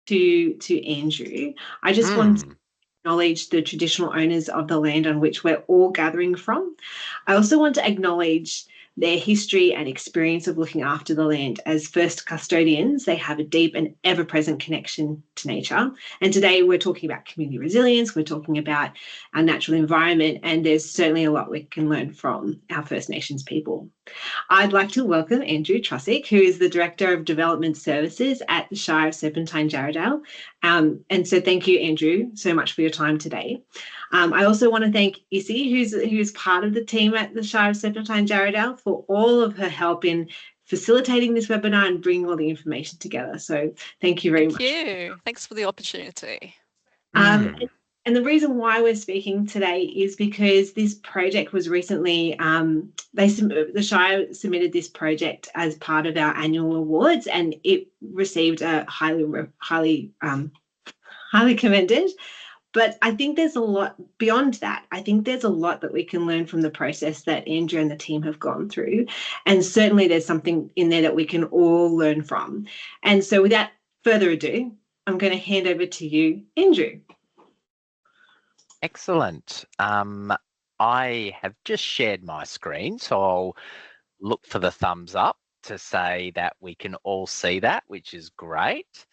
to Andrew, I just want to acknowledge the traditional owners of the land on which we're all gathering from. I also want to acknowledge their history and experience of looking after the land. As first custodians, they have a deep and ever-present connection to nature. And today we're talking about community resilience, we're talking about our natural environment, and there's certainly a lot we can learn from our First Nations people. I'd like to welcome Andrew Trussick, who is the Director of Development Services at the Shire of Serpentine-Jarrahdale. And so thank you, Andrew, so much for your time today. I also want to thank Issy, who's part of the team at the Shire of Serpentine-Jarrahdale, for all of her help in facilitating this webinar and bringing all the information together. So thank you very much. Thank you. Thanks for the opportunity. And the reason why we're speaking today is because this project was recently, the Shire submitted this project as part of our annual awards, and it received a highly commended. But I think there's a lot beyond that. I think there's a lot that we can learn from the process that Andrew and the team have gone through. And certainly there's something in there that we can all learn from. And so without further ado, I'm going to hand over to you, Andrew. Excellent. I have just shared my screen, so I'll look for the thumbs up to say that we can all see that, which is great.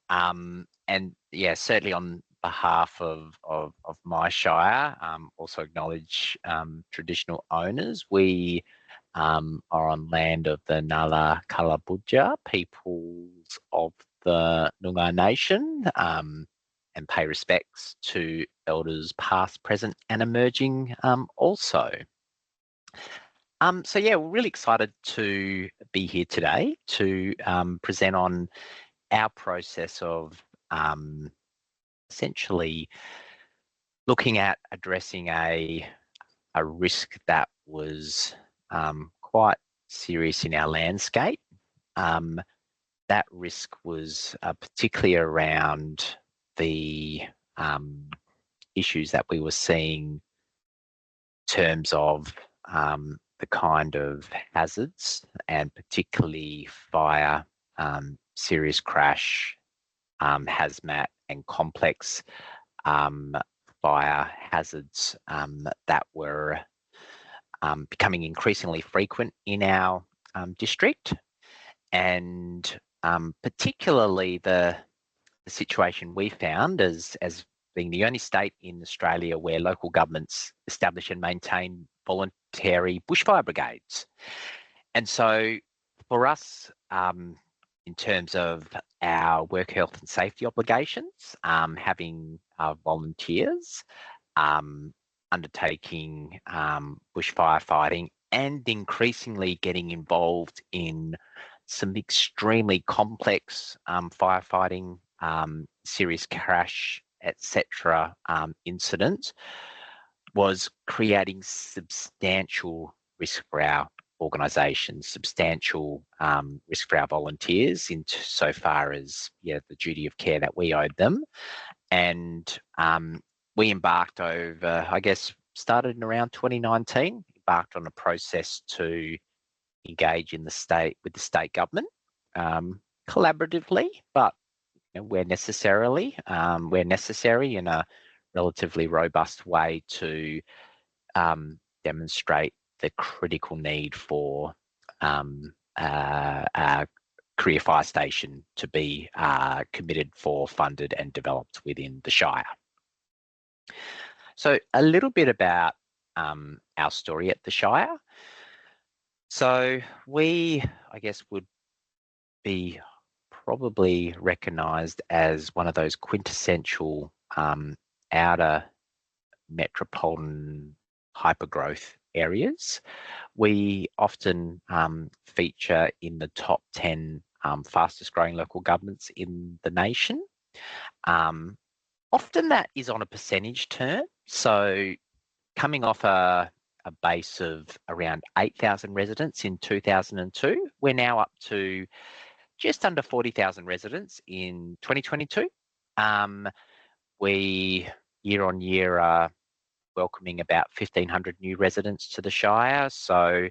And yeah, certainly on behalf of my Shire, also acknowledge traditional owners. We are on land of the Nala Kalabudja peoples of the Noongar Nation, and pay respects to elders past, present and emerging also. So yeah, we're really excited to be here today to present on our process of essentially looking at addressing a risk that was quite serious in our landscape. That risk was particularly around the issues that we were seeing in terms of the kind of hazards, and particularly fire, serious crash, hazmat and complex fire hazards that were becoming increasingly frequent in our district, and particularly the situation we found as being the only state in Australia where local governments establish and maintain voluntary bushfire brigades. And so for us, in terms of our work health and safety obligations, having volunteers undertaking bushfire fighting, and increasingly getting involved in some extremely complex firefighting, serious crash, etc. Incidents, was creating substantial risk for our organisation, substantial risk for our volunteers insofar as the duty of care that we owed them. And we embarked over, I guess, started in around 2019, embarked on a process to engage in with the state government collaboratively, but where necessary in a relatively robust way to demonstrate the critical need for a career fire station to be committed for, funded and developed within the Shire. So a little bit about our story at the Shire. So we, I guess, would be probably recognised as one of those quintessential outer metropolitan hypergrowth areas. We often feature in the top 10 fastest growing local governments in the nation. Often that is on a percentage term. So coming off a base of around 8,000 residents in 2002, we're now up to just under 40,000 residents in 2022. We year on year are welcoming about 1,500 new residents to the Shire. So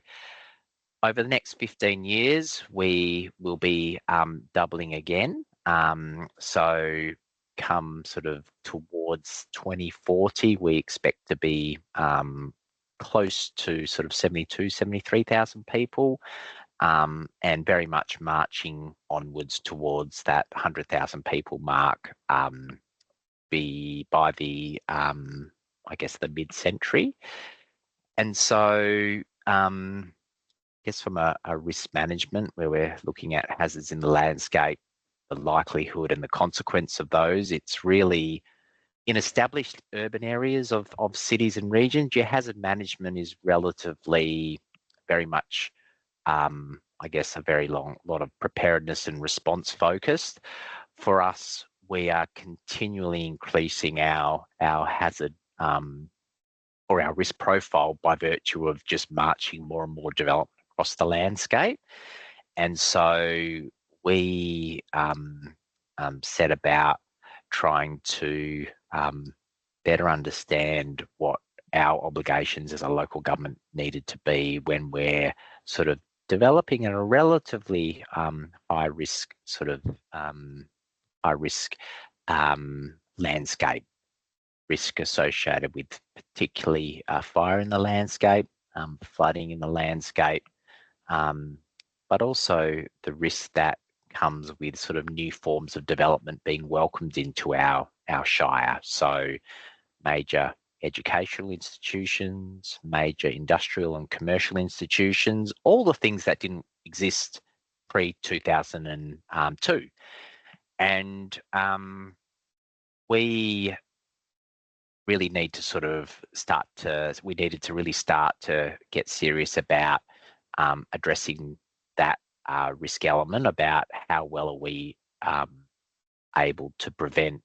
over the next 15 years, we will be doubling again So come sort of towards 2040, we expect to be close to sort of 73,000 people, and very much marching onwards towards that 100,000 people mark by the, I guess, the mid-century. And so I guess from a risk management, where we're looking at hazards in the landscape, the likelihood and the consequence of those, it's really in established urban areas of cities and regions, your hazard management is relatively very much, I guess, a very lot of preparedness and response focused. For us, we are continually increasing our hazard or our risk profile by virtue of just marching more and more development across the landscape. And so we set about trying to better understand what our obligations as a local government needed to be when we're sort of developing in a relatively high risk sort of landscape, risk associated with particularly fire in the landscape, flooding in the landscape, but also the risk that comes with sort of new forms of development being welcomed into our shire. So major educational institutions, major industrial and commercial institutions, all the things that didn't exist pre-2002. And we really need to sort of we needed to really start to get serious about addressing that risk element, about how well are we able to prevent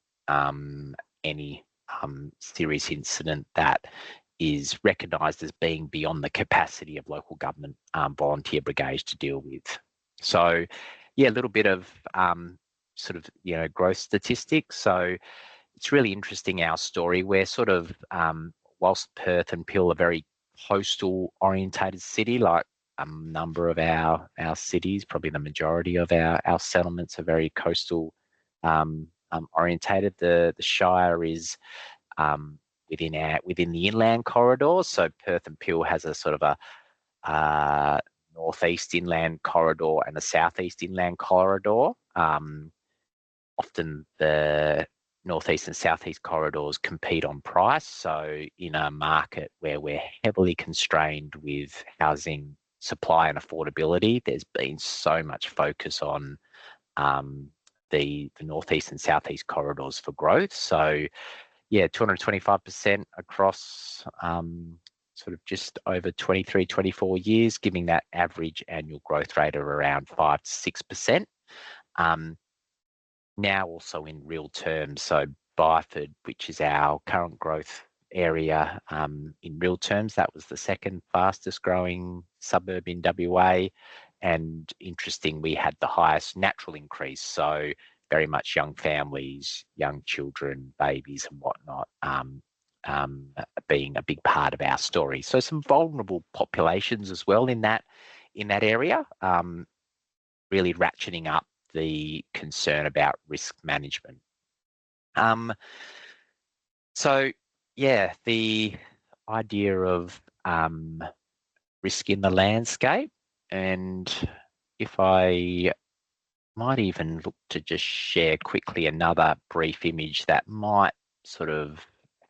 any serious incident that is recognised as being beyond the capacity of local government volunteer brigades to deal with. So, yeah, a little bit of sort of, growth statistics. So it's really interesting, our story. We're sort of, whilst Perth and Peel are very coastal orientated city, like a number of our cities, probably the majority of our settlements are very coastal orientated. The Shire is within the inland corridor. So Perth and Peel has a sort of a northeast inland corridor and a southeast inland corridor. Often the northeast and southeast corridors compete on price. So in a market where we're heavily constrained with housing supply and affordability, there's been so much focus on the northeast and southeast corridors for growth. So yeah, 225% across sort of just over 23, 24 years, giving that average annual growth rate of around 5 to 6%. Now also in real terms, so Byford, which is our current growth area, in real terms, that was the second fastest growing suburb in WA. And interesting, we had the highest natural increase. So very much young families, young children, babies and whatnot, being a big part of our story. So some vulnerable populations as well in that area, really ratcheting up the concern about risk management. So yeah, the idea of risk in the landscape, and if I might even look to just share quickly another brief image that might sort of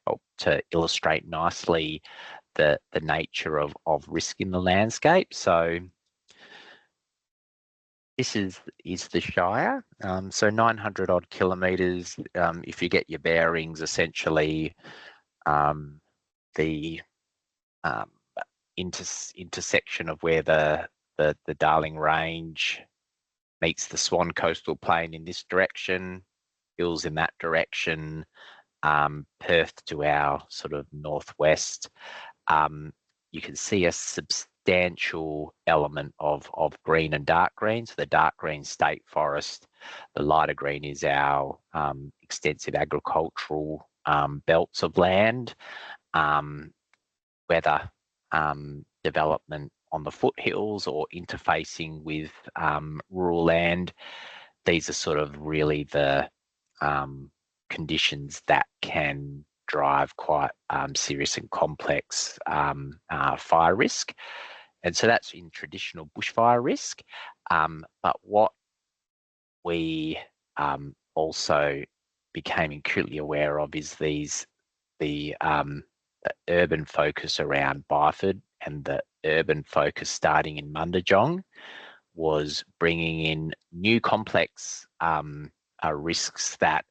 help to illustrate nicely the nature of risk in the landscape. So this is the Shire, so 900 odd kilometres. If you get your bearings, essentially the intersection of where the Darling Range meets the Swan Coastal Plain in this direction, hills in that direction, Perth to our sort of northwest. You can see a substantial element of green and dark green. So the dark green state forest, the lighter green is our extensive agricultural belts of land, whether development on the foothills or interfacing with rural land. these are sort of really the conditions that can drive quite serious and complex fire risk. And so that's in traditional bushfire risk. But what we also became acutely aware of is the urban focus around Byford and the urban focus starting in Mundajong was bringing in new complex risks that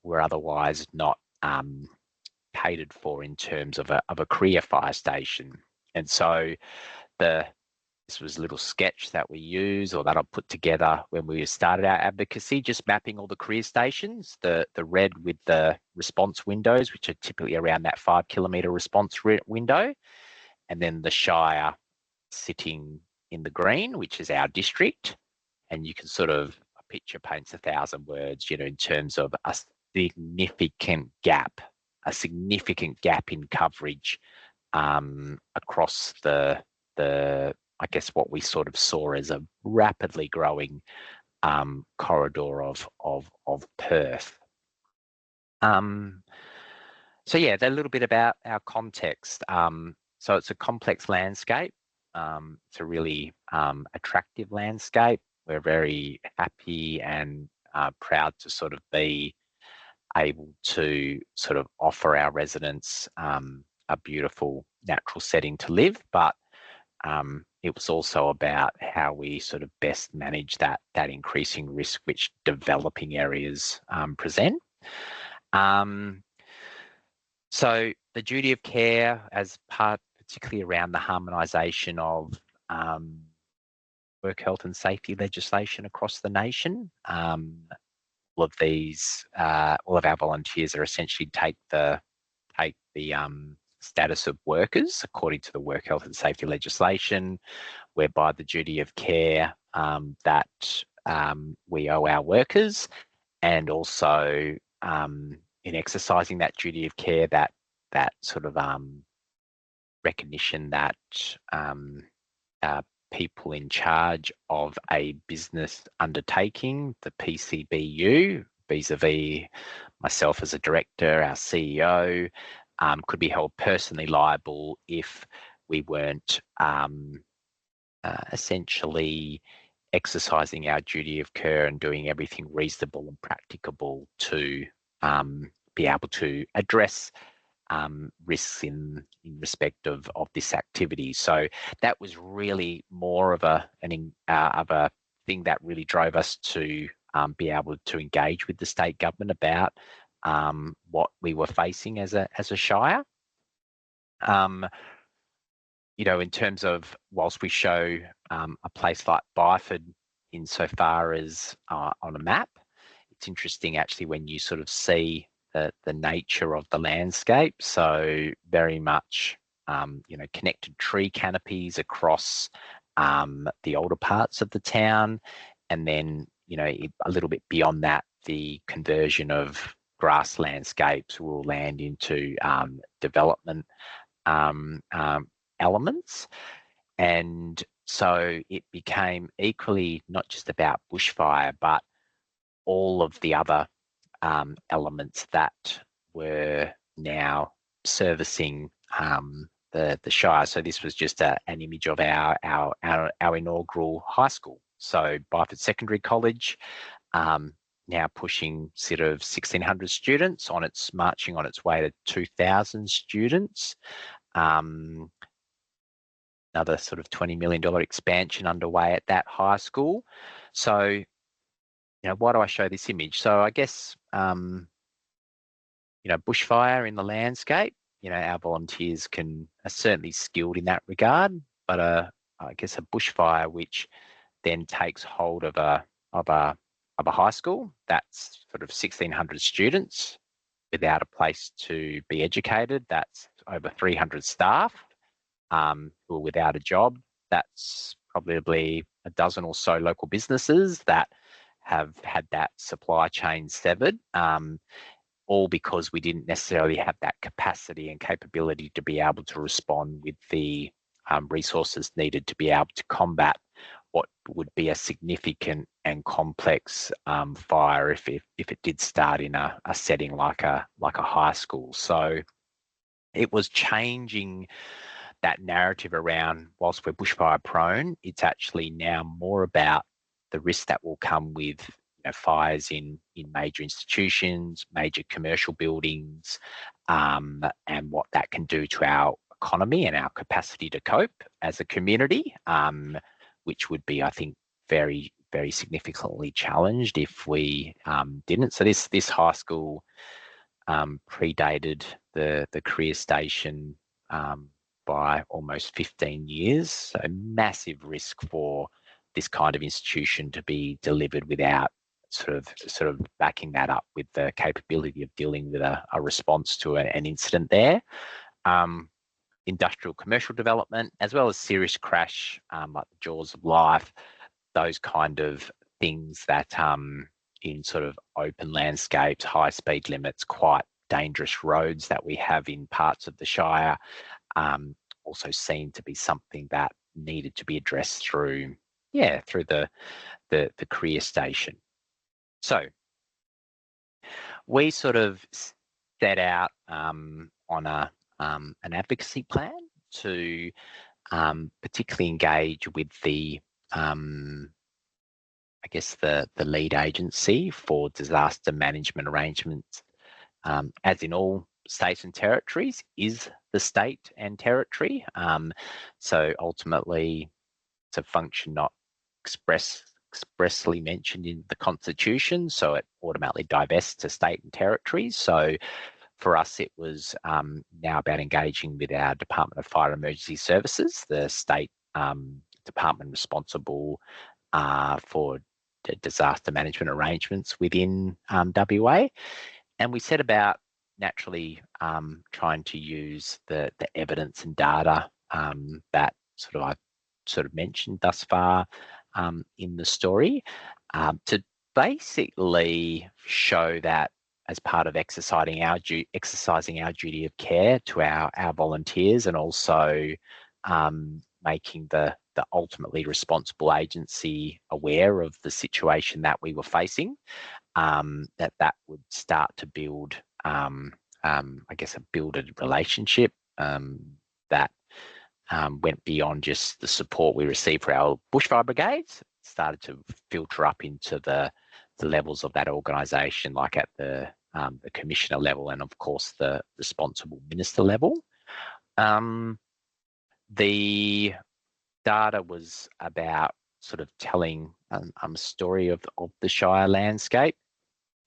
were otherwise not catered for in terms of a career fire station. And so this was a little sketch that we use, or that I put together when we started our advocacy, just mapping all the career stations, the red with the response windows, which are typically around that 5 kilometre response window, and then the Shire sitting in the green, which is our district. And you can sort of, a picture paints 1,000 words, you know, in terms of a significant gap in coverage across the I guess what we sort of saw as a rapidly growing corridor of Perth. So yeah, a little bit about our context. So it's a complex landscape. It's a really attractive landscape. We're very happy and proud to sort of be able to sort of offer our residents a beautiful natural setting to live, but it was also about how we sort of best manage that increasing risk which developing areas present. So the duty of care as part, particularly around the harmonisation of work health and safety legislation across the nation. All of these, all of our volunteers are essentially take the status of workers according to the work health and safety legislation, whereby the duty of care that we owe our workers, and also in exercising that duty of care, that sort of recognition that people in charge of a business undertaking, the PCBU, vis-a-vis myself as a director, our CEO, could be held personally liable if we weren't essentially exercising our duty of care and doing everything reasonable and practicable to be able to address risks in respect of this activity. So that was really more of a thing that really drove us to be able to engage with the state government about what we were facing as a shire. You know, in terms of, whilst we show a place like Byford insofar as on a map, it's interesting actually when you sort of see the nature of the landscape. So very much, you know, connected tree canopies across the older parts of the town, and then, you know, a little bit beyond that, the conversion of grass landscapes, rural land into development elements. And so it became equally not just about bushfire, but all of the other elements that were now servicing the Shire. So this was just an image of our inaugural high school. So Byford Secondary College, now pushing sort of 1,600 students marching on its way to 2,000 students. Another sort of $20 million expansion underway at that high school. So, you know, why do I show this image? So I guess, you know, bushfire in the landscape, you know, our volunteers are certainly skilled in that regard, but I guess a bushfire which then takes hold of a high school that's sort of 1,600 students without a place to be educated. That's over 300 staff who are without a job. That's probably a dozen or so local businesses that have had that supply chain severed, all because we didn't necessarily have that capacity and capability to be able to respond with the resources needed to be able to combat what would be a significant and complex fire if it did start in a setting like a high school. So it was changing that narrative around, whilst we're bushfire prone, it's actually now more about the risk that will come with fires in major institutions, major commercial buildings, and what that can do to our economy and our capacity to cope as a community, which would be, I think, very, very significantly challenged if we didn't. So this high school predated the career station by almost 15 years. So massive risk for this kind of institution to be delivered without sort of backing that up with the capability of dealing with a response to an incident there. Industrial commercial development, as well as serious crash, like the jaws of life, those kind of things that in sort of open landscapes, high speed limits, quite dangerous roads that we have in parts of the Shire, also seemed to be something that needed to be addressed through the career station. So we sort of set out on an advocacy plan to particularly engage with the I guess the lead agency for disaster management arrangements, as in all states and territories, is the state and territory. So ultimately, it's a function not expressly mentioned in the Constitution, so it automatically divests to state and territories. So for us, it was now about engaging with our Department of Fire and Emergency Services, the state department responsible for disaster management arrangements within WA. And we set about naturally trying to use the evidence and data that I've mentioned thus far in the story to basically show that as part of exercising our duty of care to our volunteers, and also making the ultimately responsible agency aware of the situation that we were facing, that would start to build, I guess, a builded relationship that went beyond just the support we received for our bushfire brigades, started to filter up into the levels of that organisation, like at the commissioner level and, of course, the responsible minister level. The data was about telling a story of the Shire landscape.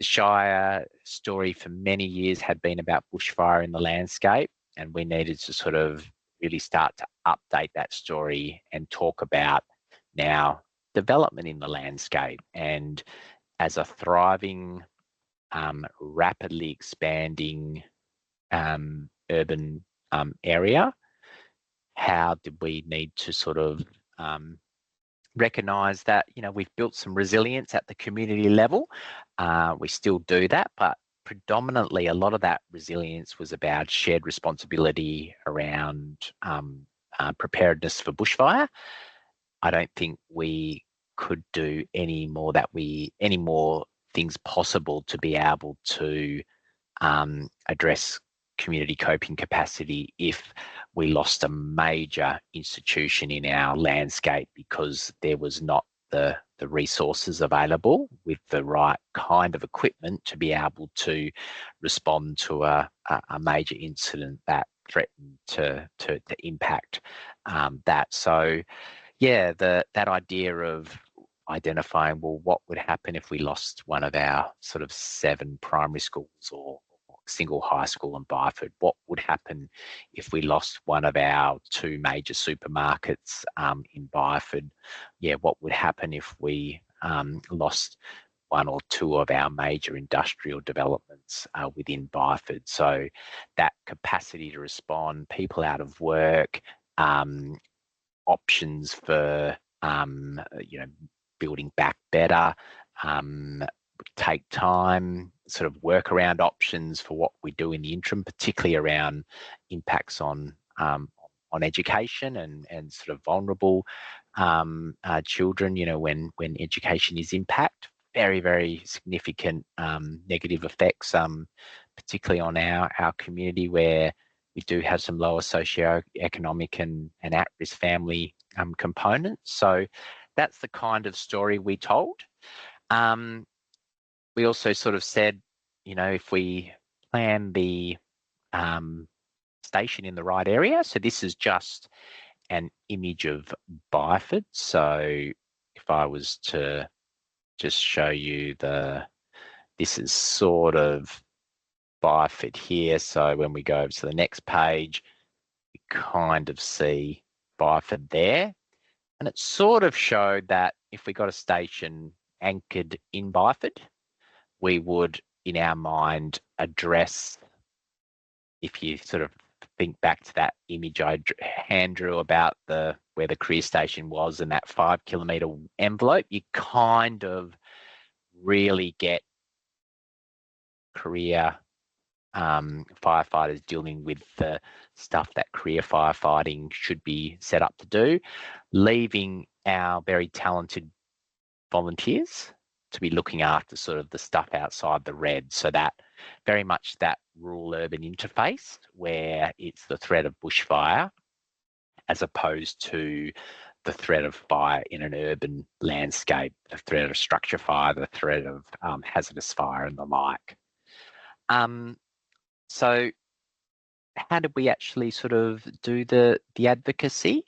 The Shire story for many years had been about bushfire in the landscape, and we needed to really start to update that story and talk about now development in the landscape. And as a thriving, rapidly expanding urban area, how did we need to recognise that we've built some resilience at the community level. We still do that, but predominantly a lot of that resilience was about shared responsibility around preparedness for bushfire. I don't think we could do any more things possible to be able to address community coping capacity if we lost a major institution in our landscape because there was not the resources available with the right kind of equipment to be able to respond to a major incident that threatened to impact that. So yeah, that idea of identifying, well, what would happen if we lost one of our 7 primary schools or single high school in Byford? What would happen if we lost one of our 2 major supermarkets in Byford? Yeah, what would happen if we lost 1 or 2 of our major industrial developments within Byford? So that capacity to respond, people out of work, options for building back better, take time, workaround options for what we do in the interim, particularly around impacts on education and vulnerable children, when education is impact, very, very significant negative effects, particularly on our community where we do have some lower socioeconomic and at-risk family components. So that's the kind of story we told. We also sort of said, if we plan the station in the right area, so this is just an image of Byford. So if I was to just show you this is sort of Byford here. So when we go over to the next page, you kind of see Byford there. And it sort of showed that if we got a station anchored in Byford, we would, in our mind, address, if you sort of think back to that image I hand drew about where the career station was in that 5 kilometre envelope, you kind of really get career firefighters dealing with the stuff that career firefighting should be set up to do, leaving our very talented volunteers to be looking after sort of the stuff outside the red. So that very much that rural urban interface where it's the threat of bushfire as opposed to the threat of fire in an urban landscape, the threat of structure fire, the threat of hazardous fire and the like. So how did we actually sort of do the advocacy?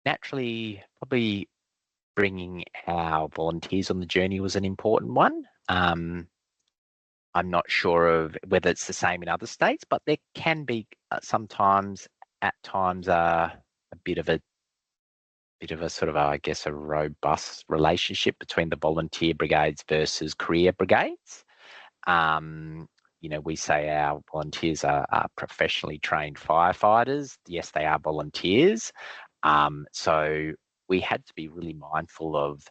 Naturally, probably bringing our volunteers on the journey was an important one. I'm not sure of whether it's the same in other states, but there can be sometimes, at times, a bit of a sort of, I guess, a robust relationship between the volunteer brigades versus career brigades. We say our volunteers are professionally trained firefighters. Yes, they are volunteers. So we had to be really mindful of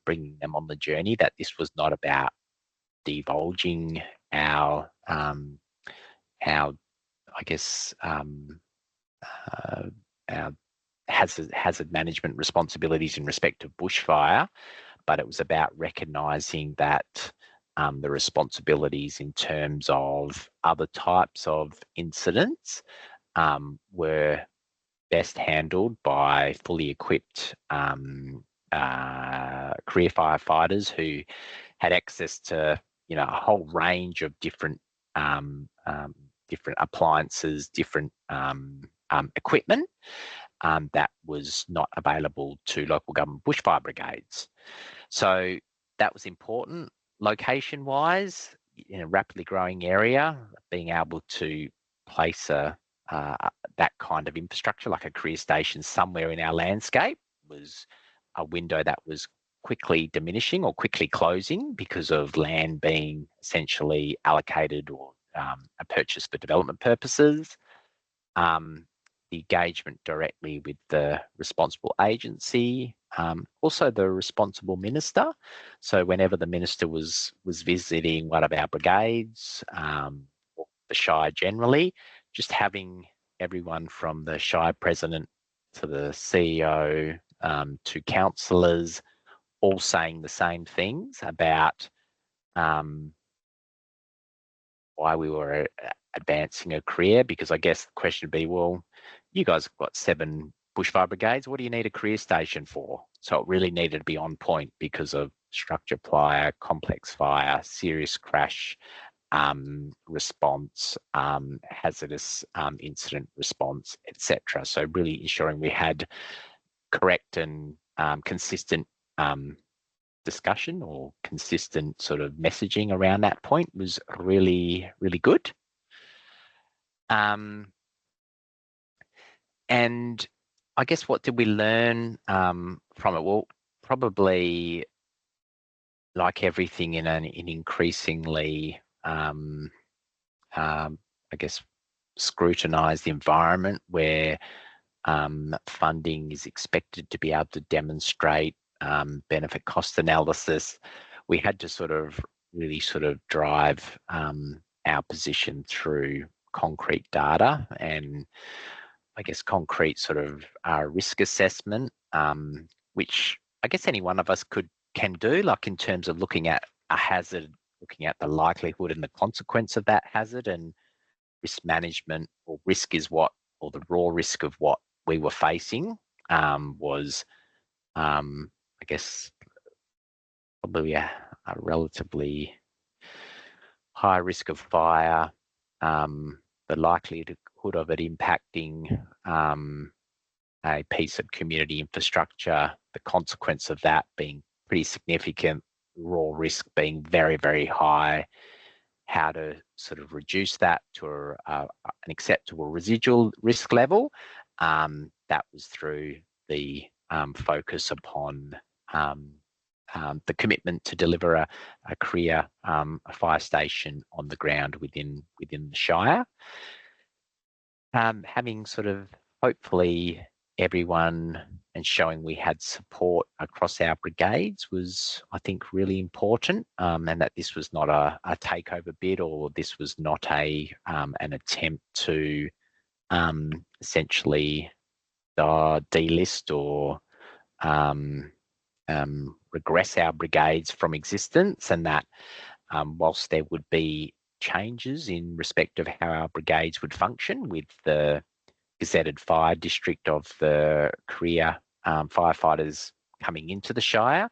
bringing them on the journey, that this was not about divulging our I guess, our hazard management responsibilities in respect of bushfire, but it was about recognising that the responsibilities in terms of other types of incidents were best handled by fully equipped career firefighters who had access to a whole range of different different appliances, different equipment that was not available to local government bushfire brigades. So that was important. Location-wise, in a rapidly growing area, being able to place that kind of infrastructure, like a career station, somewhere in our landscape was a window that was quickly diminishing or quickly closing because of land being essentially allocated or purchased for development purposes. The engagement directly with the responsible agency, also the responsible minister. So whenever the minister was visiting one of our brigades, or the Shire generally, just having everyone from the Shire president to the CEO to councillors all saying the same things about why we were advancing a career, because I guess the question would be, well, you guys have got 7 bushfire brigades. What do you need a career station for? So it really needed to be on point because of structure fire, complex fire, serious crash response, hazardous incident response, etc. So really ensuring we had correct and consistent discussion or consistent sort of messaging around that point was really, really good. And I guess what did we learn from it? Well, probably like everything in an increasingly, I guess, scrutinised environment where funding is expected to be able to demonstrate benefit cost analysis, we had to sort of really sort of drive our position through concrete data. And I guess, concrete sort of risk assessment, which I guess any one of us can do, like in terms of looking at a hazard, looking at the likelihood and the consequence of that hazard, and risk management, or risk is what, or the raw risk of what we were facing was, I guess, probably a relatively high risk of fire, the likelihood of it impacting a piece of community infrastructure, the consequence of that being pretty significant, raw risk being very, very high, how to sort of reduce that to an acceptable residual risk level. That was through the focus upon the commitment to deliver a career fire station on the ground within the Shire. Having sort of hopefully everyone and showing we had support across our brigades was, I think, really important, and that this was not a takeover bid, or this was not an attempt to essentially delist or regress our brigades from existence, and that whilst there would be changes in respect of how our brigades would function with the gazetted fire district of the career firefighters coming into the Shire,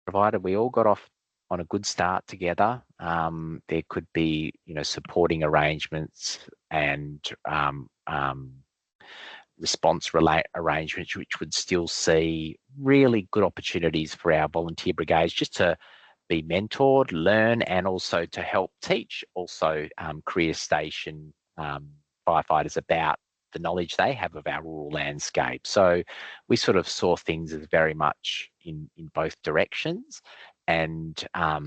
provided we all got off on a good start together, there could be, supporting arrangements and response arrangements which would still see really good opportunities for our volunteer brigades just to be mentored, learn, and also to help teach also career station firefighters about the knowledge they have of our rural landscape. So we sort of saw things as very much in both directions, and I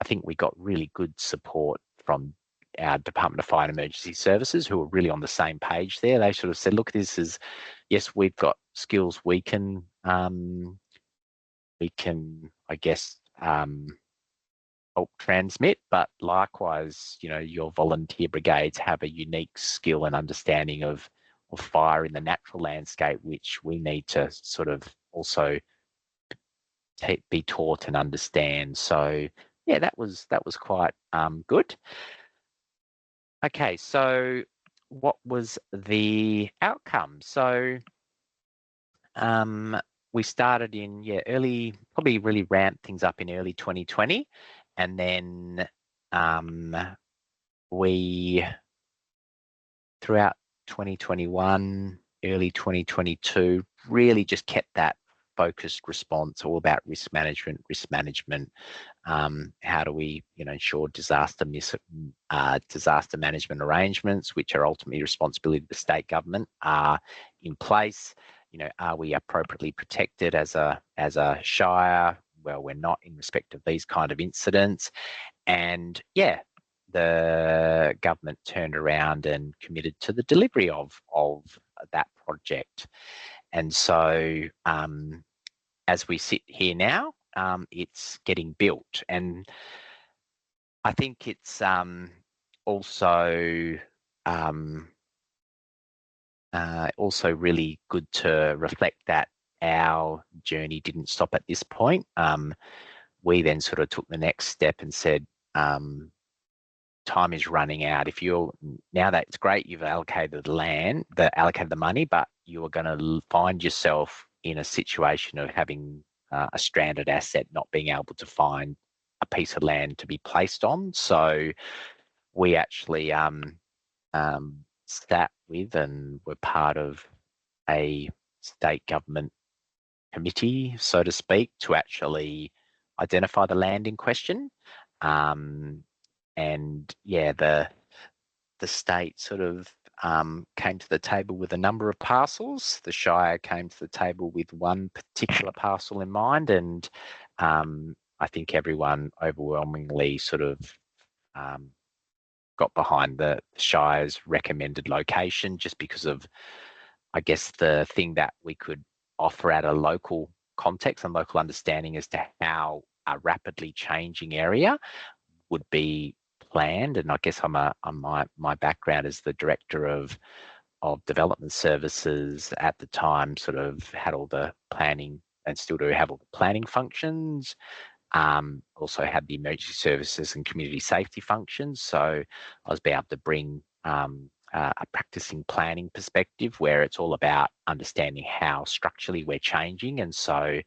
think we got really good support from our Department of Fire and Emergency Services, who were really on the same page there. They sort of said, look, this is, yes, we've got skills we can, I guess, help transmit, but likewise, your volunteer brigades have a unique skill and understanding of fire in the natural landscape, which we need to sort of also be taught and understand. So yeah, that was quite good. Okay, so what was the outcome? So we started in early, probably really ramped things up in early 2020, and then we, throughout 2021, early 2022, really just kept that focused response all about risk management. How do we, ensure disaster management arrangements, which are ultimately responsibility of the state government, are in place? Are we appropriately protected as a Shire? Well, we're not in respect of these kind of incidents. And yeah, the government turned around and committed to the delivery of that project. And so as we sit here now, it's getting built. And I think it's also really good to reflect that our journey didn't stop at this point. We then sort of took the next step and said, time is running out. Now that it's great, you've allocated the land, allocated the money, but you are going to find yourself in a situation of having a stranded asset, not being able to find a piece of land to be placed on. So we actually sat with and were part of a state government committee, so to speak, to actually identify the land in question. And yeah, the state sort of came to the table with a number of parcels. The Shire came to the table with one particular parcel in mind, and I think everyone overwhelmingly sort of got behind the Shire's recommended location, just because of, I guess, the thing that we could offer at a local context and local understanding as to how a rapidly changing area would be planned. And I guess my background as the director of of Development Services at the time sort of had all the planning and still do have all the planning functions. Also had the emergency services and community safety functions. So I was able to bring a practicing planning perspective where it's all about understanding how structurally we're changing. And so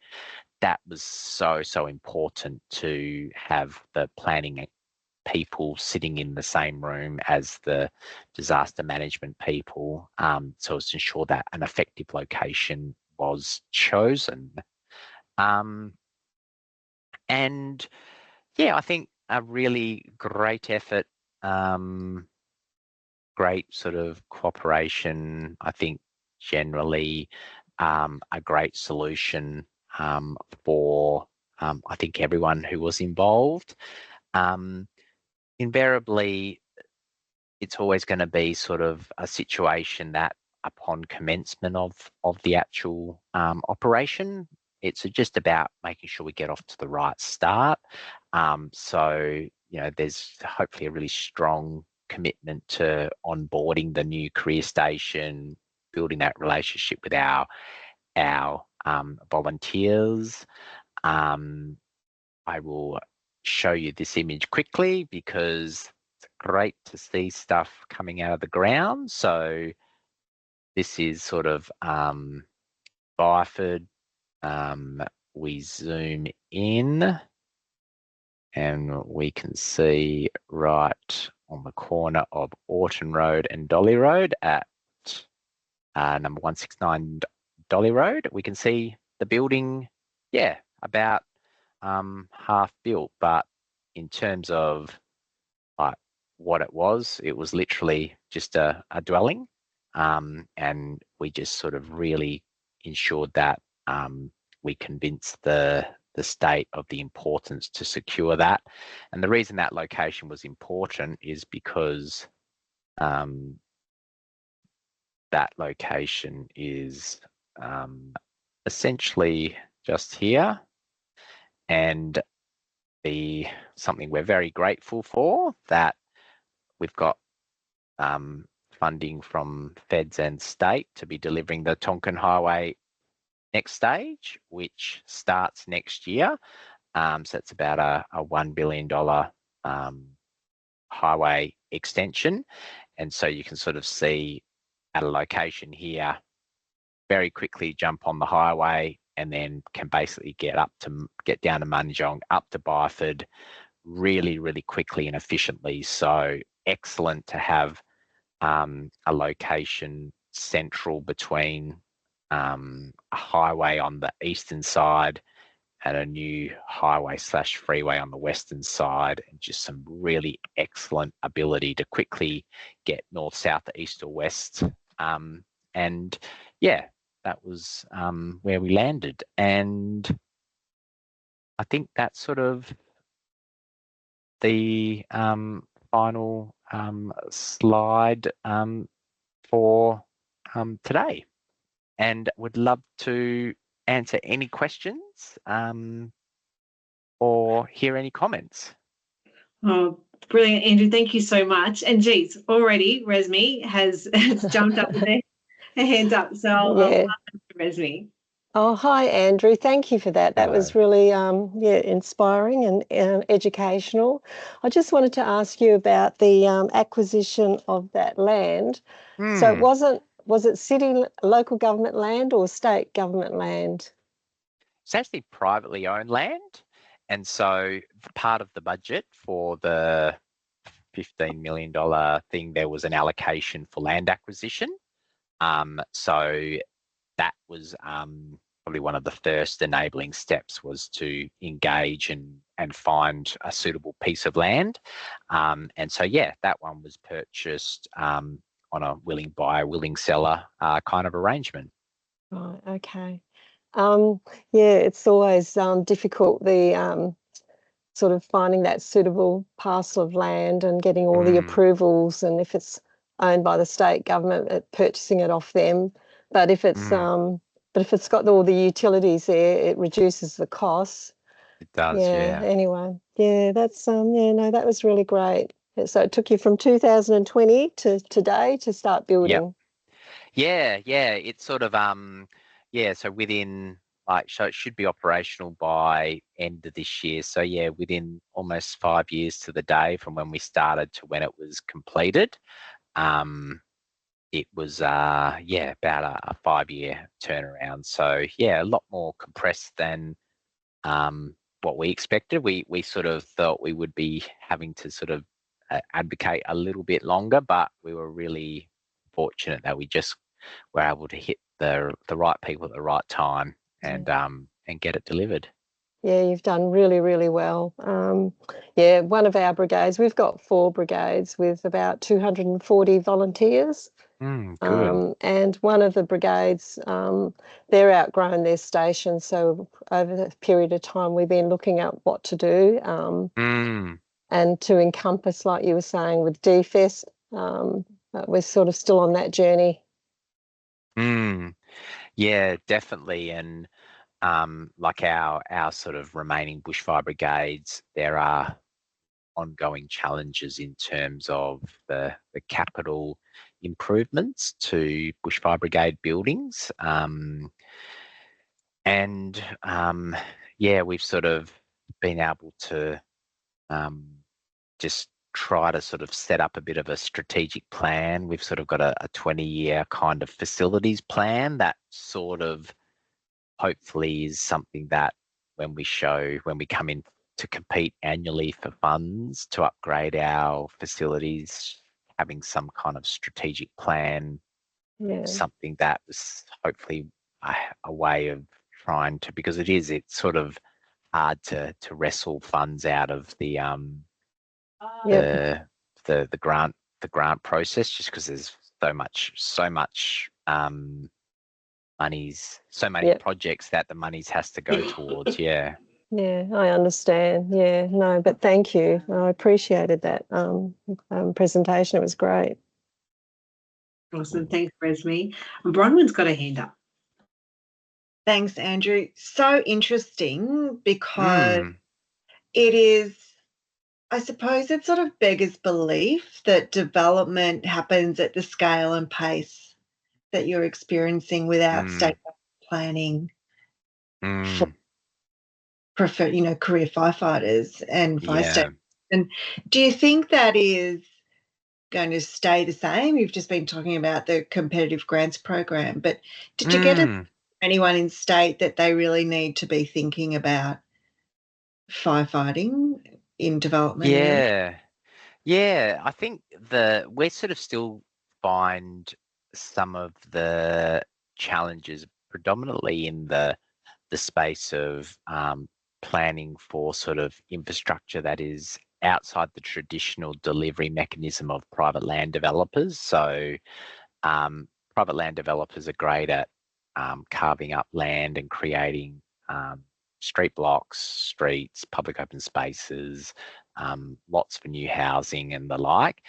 that was so important to have the planning people sitting in the same room as the disaster management people, so as to ensure that an effective location was chosen. And yeah, I think a really great effort, great sort of cooperation. I think generally a great solution for I think everyone who was involved. Invariably, it's always going to be sort of a situation that upon commencement of the actual operation, it's just about making sure we get off to the right start. So, there's hopefully a really strong commitment to onboarding the new career station, building that relationship with our volunteers. I will show you this image quickly because it's great to see stuff coming out of the ground. So this is sort of Byford. We zoom in and we can see right on the corner of Orton Road and Dolly Road at number 169 Dolly Road. We can see the building, about half built, but in terms of what it was literally just a dwelling, and we just sort of really ensured that we convinced the state of the importance to secure that. And the reason that location was important is because that location is essentially just here, and something we're very grateful for, that we've got funding from feds and state to be delivering the Tonkin Highway next stage, which starts next year. So it's about a $1 billion highway extension. And so you can sort of see at a location here, very quickly jump on the highway and then can basically get down to Munjong, up to Byford really, really quickly and efficiently. So excellent to have a location central between a highway on the eastern side and a new highway/freeway on the western side, and just some really excellent ability to quickly get north, south, east or west. And yeah, that was where we landed. And I think that's sort of the final slide for today, and would love to answer any questions or hear any comments. Oh, brilliant, Andrew. Thank you so much. And geez, already Resmi has jumped up with her hands up. So I'll pass it to Resmi. Oh, hi, Andrew. Thank you for that. That was really inspiring and educational. I just wanted to ask you about the acquisition of that land. So was it city local government land or state government land? It's actually privately owned land. And so part of the budget for the $15 million thing, there was an allocation for land acquisition. So that was probably one of the first enabling steps, was to engage and find a suitable piece of land. And so, yeah, that one was purchased on a willing buyer, willing seller kind of arrangement. Right, okay. It's always difficult, the sort of finding that suitable parcel of land and getting all the approvals, and if it's owned by the state government, purchasing it off them. But if it's got all the utilities there, it reduces the costs. It does, yeah. Anyway, that's that was really great. So it took you from 2020 to today to start building. Yeah, yeah. It's sort of yeah, so within so it should be operational by end of this year. So yeah, within almost 5 years to the day from when we started to when it was completed. It was yeah, about a 5-year turnaround. So yeah, a lot more compressed than what we expected. We sort of thought we would be having to sort of advocate a little bit longer, but we were really fortunate that we just were able to hit the right people at the right time and get it delivered. Yeah, you've done really, really well. Yeah, one of our brigades, we've got 4 brigades with about 240 volunteers. Good. And one of the brigades, they're outgrown their station. So over the period of time, we've been looking at what to do and to encompass, like you were saying, with DFES. But we're sort of still on that journey. Yeah, definitely. And like our sort of remaining bushfire brigades, there are ongoing challenges in terms of the capital improvements to bushfire brigade buildings. And yeah, we've sort of been able to just try to sort of set up a bit of a strategic plan. We've sort of got a 20-year kind of facilities plan that sort of hopefully is something that when we come in to compete annually for funds to upgrade our facilities, having some kind of strategic plan, something that was hopefully a way of trying to, because it's sort of hard to wrestle funds out of the grant process, just because there's so much so many projects that the monies has to go towards. Yeah, I understand. No, but thank you. I appreciated that presentation. It was great. Awesome. Thanks, Resme. Bronwyn's got a hand up. Thanks, Andrew. So interesting, because it is, I suppose it sort of beggars belief that development happens at the scale and pace that you're experiencing without state planning for career firefighters and fire stations. And do you think that is going to stay the same? You've just been talking about the competitive grants program, but did you get anyone in state that they really need to be thinking about firefighting in development areas? Yeah. I think we sort of still find some of the challenges predominantly in the space of planning for sort of infrastructure that is outside the traditional delivery mechanism of private land developers. So private land developers are great at carving up land and creating street blocks, streets, public open spaces, lots for new housing and the like.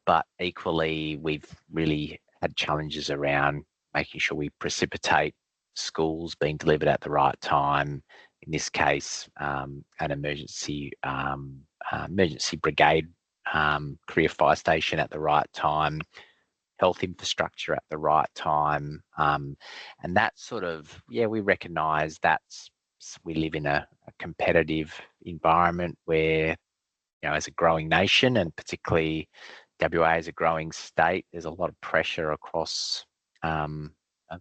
But equally, we've really had challenges around making sure we precipitate schools being delivered at the right time. In this case, an emergency brigade career fire station at the right time, health infrastructure at the right time, and that sort of, we recognise we live in a competitive environment where, as a growing nation, and particularly WA as a growing state, there's a lot of pressure across the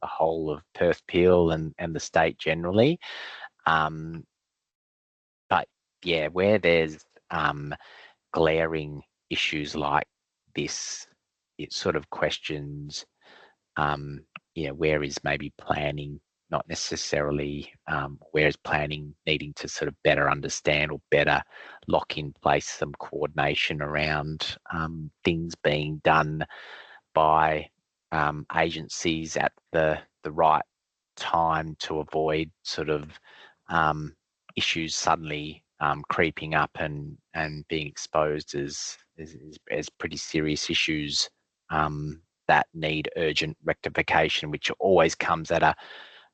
whole of Perth Peel and the state generally. But yeah, where there's glaring issues like this, it sort of questions, where is maybe planning not necessarily, where is planning needing to sort of better understand or better lock in place some coordination around things being done by agencies at the right time to avoid sort of issues suddenly creeping up and being exposed as pretty serious issues that need urgent rectification, which always comes at a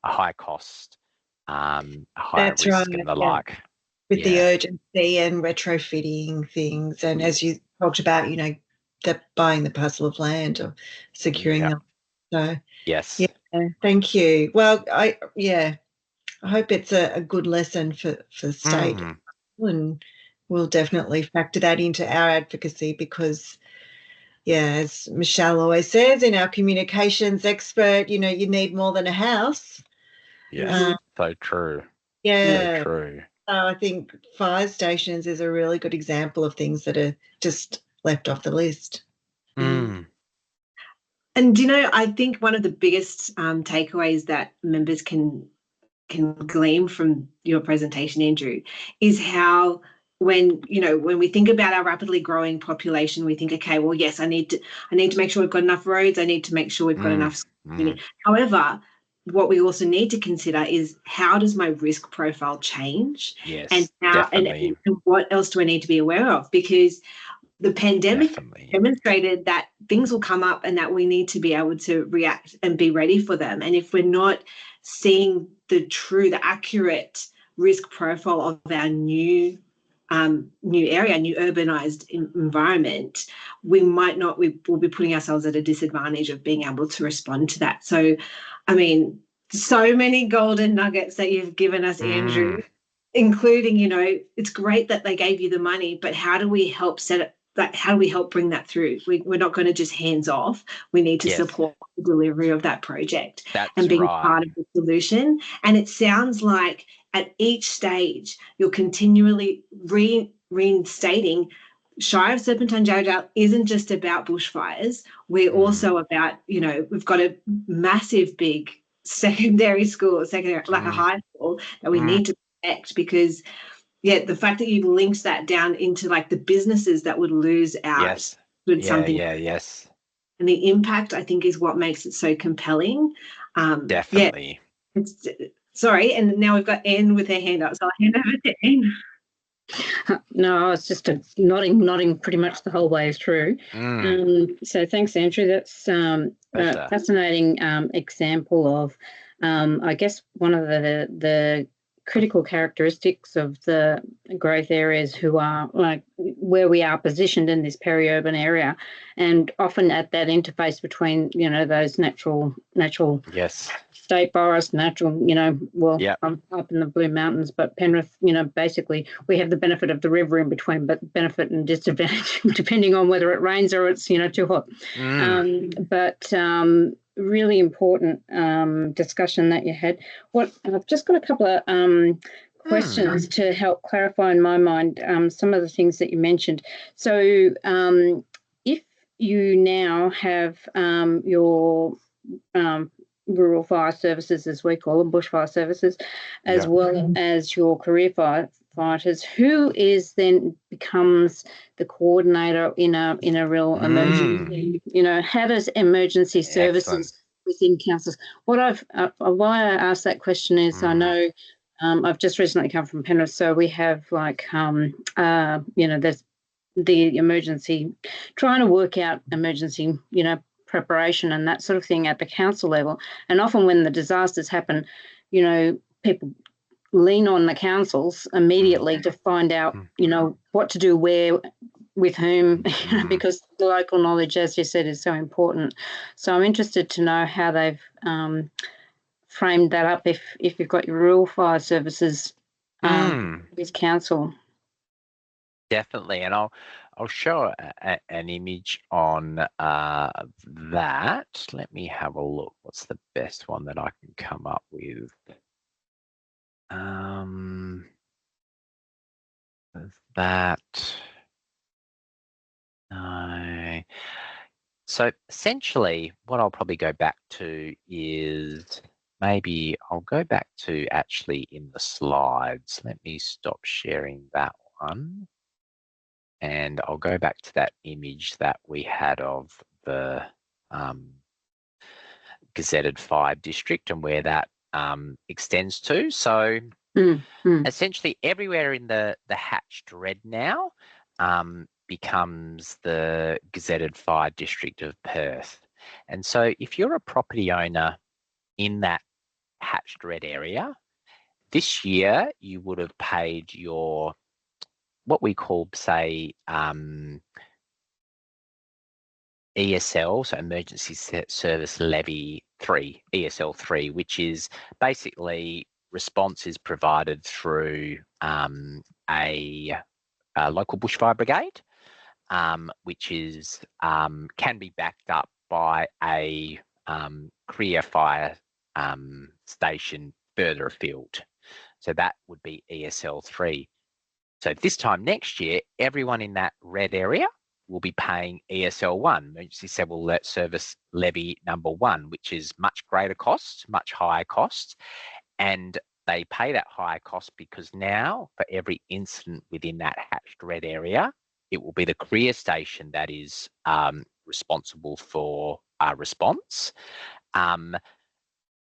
high cost, a higher That's risk, right, and the like. with the urgency and retrofitting things, and as you talked about, the buying the parcel of land or securing them. So Yes. yeah, thank you. Well, I hope it's a good lesson for the state, and we'll definitely factor that into our advocacy because, yeah, as Michelle always says, in our communications expert, you need more than a house. Yes. So true. Yeah. So true. So I think fire stations is a really good example of things that are just left off the list. Mm. And I think one of the biggest takeaways that members can glean from your presentation, Andrew, is how when we think about our rapidly growing population, we think, okay, well, yes, I need to make sure we've got enough roads. I need to make sure we've got enough. However, what we also need to consider is how does my risk profile change? Yes, and definitely. And what else do I need to be aware of? Because the pandemic demonstrated that things will come up and that we need to be able to react and be ready for them. And if we're not seeing the accurate risk profile of our new area, new urbanized environment, we will be putting ourselves at a disadvantage of being able to respond to that. So, I mean, so many golden nuggets that you've given us, Andrew, including, it's great that they gave you the money, but how do we help how do we help bring that through? We're not going to just hands off. We need to support the delivery of that project and be part of the solution. And it sounds like at each stage, you're continually reinstating Shire of Serpentine-Jarrahdale isn't just about bushfires. We're also about, we've got a massive, big secondary school, like a high school that we need to protect because the fact that you've linked that down into like the businesses that would lose out with something. Yes. And the impact, I think, is what makes it so compelling. Definitely. Sorry, and now we've got Anne with her hand up, so I'll hand over to Anne. No, I was just nodding pretty much the whole way through. So thanks, Andrew. That's a fascinating example of, I guess, one of the critical characteristics of the growth areas who are like where we are positioned in this peri-urban area, and often at that interface between those natural state forest, natural I'm up in the Blue Mountains, but Penrith, basically we have the benefit of the river in between, but benefit and disadvantage depending on whether it rains or it's too hot. Really important discussion that you had. I've just got a couple of questions to help clarify in my mind some of the things that you mentioned. So if you now have your rural fire services, as we call them, bushfire services, as well as your career firefighters, who is then becomes the coordinator in a real emergency? How does emergency services within councils? Why I asked that question is I know I've just recently come from Penrith, so we have there's the emergency, trying to work out emergency, preparation and that sort of thing at the council level. And often when the disasters happen, people lean on the councils immediately to find out, what to do where, with whom, because the local knowledge, as you said, is so important. So I'm interested to know how they've framed that up if you've got your rural fire services with council. Definitely, and I'll show an image on that. Let me have a look. What's the best one that I can come up with? That. No. So essentially, what I'll probably go back to is maybe I'll go back to actually in the slides. Let me stop sharing that one. And I'll go back to that image that we had of the gazetted 5 district and where that extends to. So essentially everywhere in the hatched red now becomes the gazetted 5 district of Perth. And so if you're a property owner in that hatched red area, this year you would have paid your what we call, say, ESL, so Emergency Service Levy 3, ESL 3, which is basically response is provided through a local bushfire brigade, which is can be backed up by a career fire station further afield. So that would be ESL 3. So this time next year, everyone in that red area will be paying ESL 1, Emergency Civil Service Levy number 1, which is much greater cost, much higher cost. And they pay that higher cost because now for every incident within that hatched red area, it will be the career station that is responsible for response.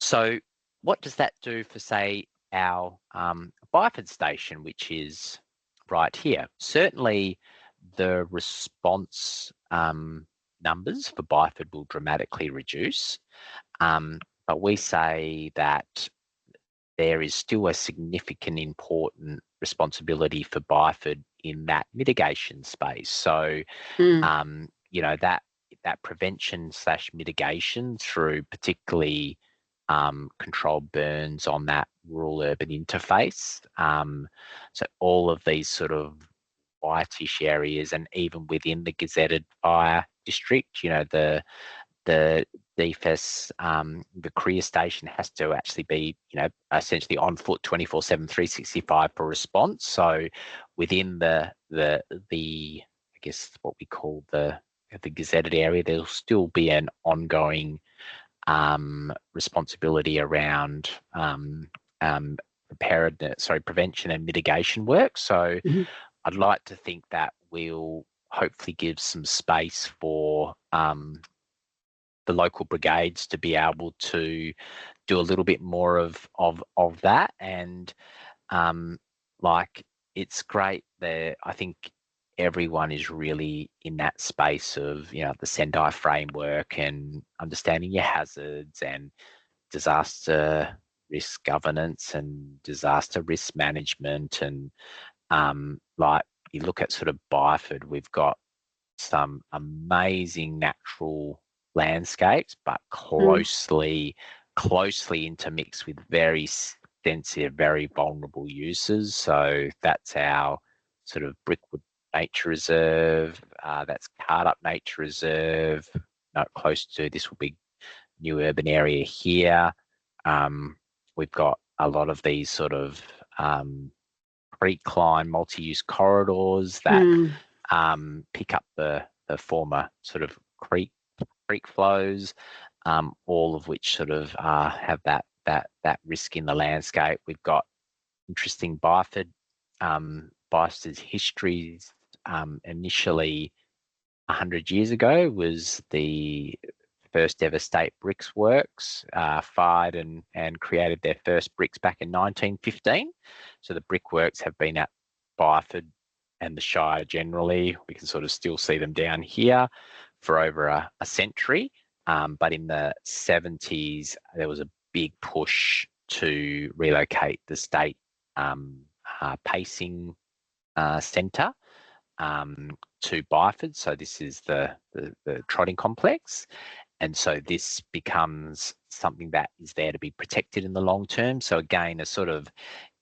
So what does that do for, say, our Byford station, which is right here? Certainly the response numbers for Byford will dramatically reduce, but we say that there is still a significant important responsibility for Byford in that mitigation space. So, you know, that prevention / mitigation through particularly controlled burns on that rural-urban interface. So all of these sort of whitish areas, and even within the gazetted fire district, you know, the DFS, the career station has to actually be, you know, essentially on foot 24/7, 365 for response. So within the I guess what we call the gazetted area, there'll still be an ongoing responsibility around prevention and mitigation work. So I'd like to think that will hopefully give some space for the local brigades to be able to do a little bit more of that. And like, it's great there. I think everyone is really in that space of, you know, the Sendai framework and understanding your hazards and disaster risk governance and disaster risk management. And like, you look at sort of Byford, we've got some amazing natural landscapes, but closely intermixed with very sensitive, very vulnerable uses. So that's our sort of Brickwood Nature Reserve, that's Cardup Nature Reserve, not close to, this will be new urban area here. We've got a lot of these sort of creek line multi-use corridors that pick up the former sort of creek flows, all of which sort of have that risk in the landscape. We've got interesting Byford. Byford's history initially 100 years ago was the first ever state bricks works, fired and created their first bricks back in 1915. So the brickworks have been at Byford and the Shire generally. We can sort of still see them down here for over a century. But in the 70s, there was a big push to relocate the state pacing centre to Byford. So this is the trotting complex. And so this becomes something that is there to be protected in the long term. So again, a sort of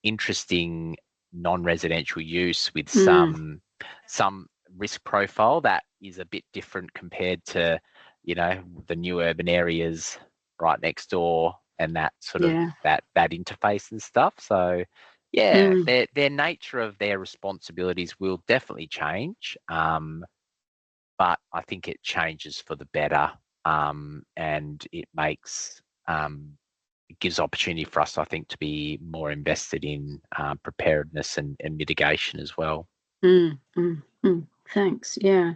interesting non-residential use with some risk profile that is a bit different compared to, you know, the new urban areas right next door and that sort of that interface and stuff. So yeah, their nature of their responsibilities will definitely change, but I think it changes for the better, and it makes it gives opportunity for us, I think, to be more invested in preparedness and mitigation as well. Thanks. Yeah.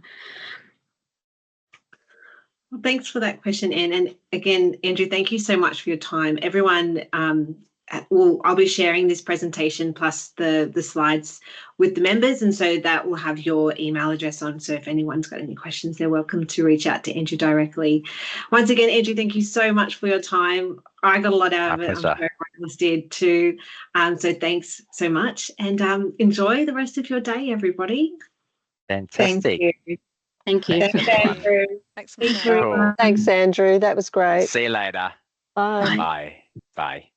Well, thanks for that question, Anne. And again, Andrew, thank you so much for your time. Everyone, I'll be sharing this presentation plus the slides with the members, and so that will have your email address on. So if anyone's got any questions, they're welcome to reach out to Andrew directly. Once again, Andrew, thank you so much for your time. I got a lot out of it. I'm sure everyone else did too. So thanks so much, and enjoy the rest of your day, everybody. Fantastic. Thank you. Thank you. Thanks, Andrew. Thanks for sharing. Cool. Thanks, Andrew. That was great. See you later. Bye. Bye. Bye.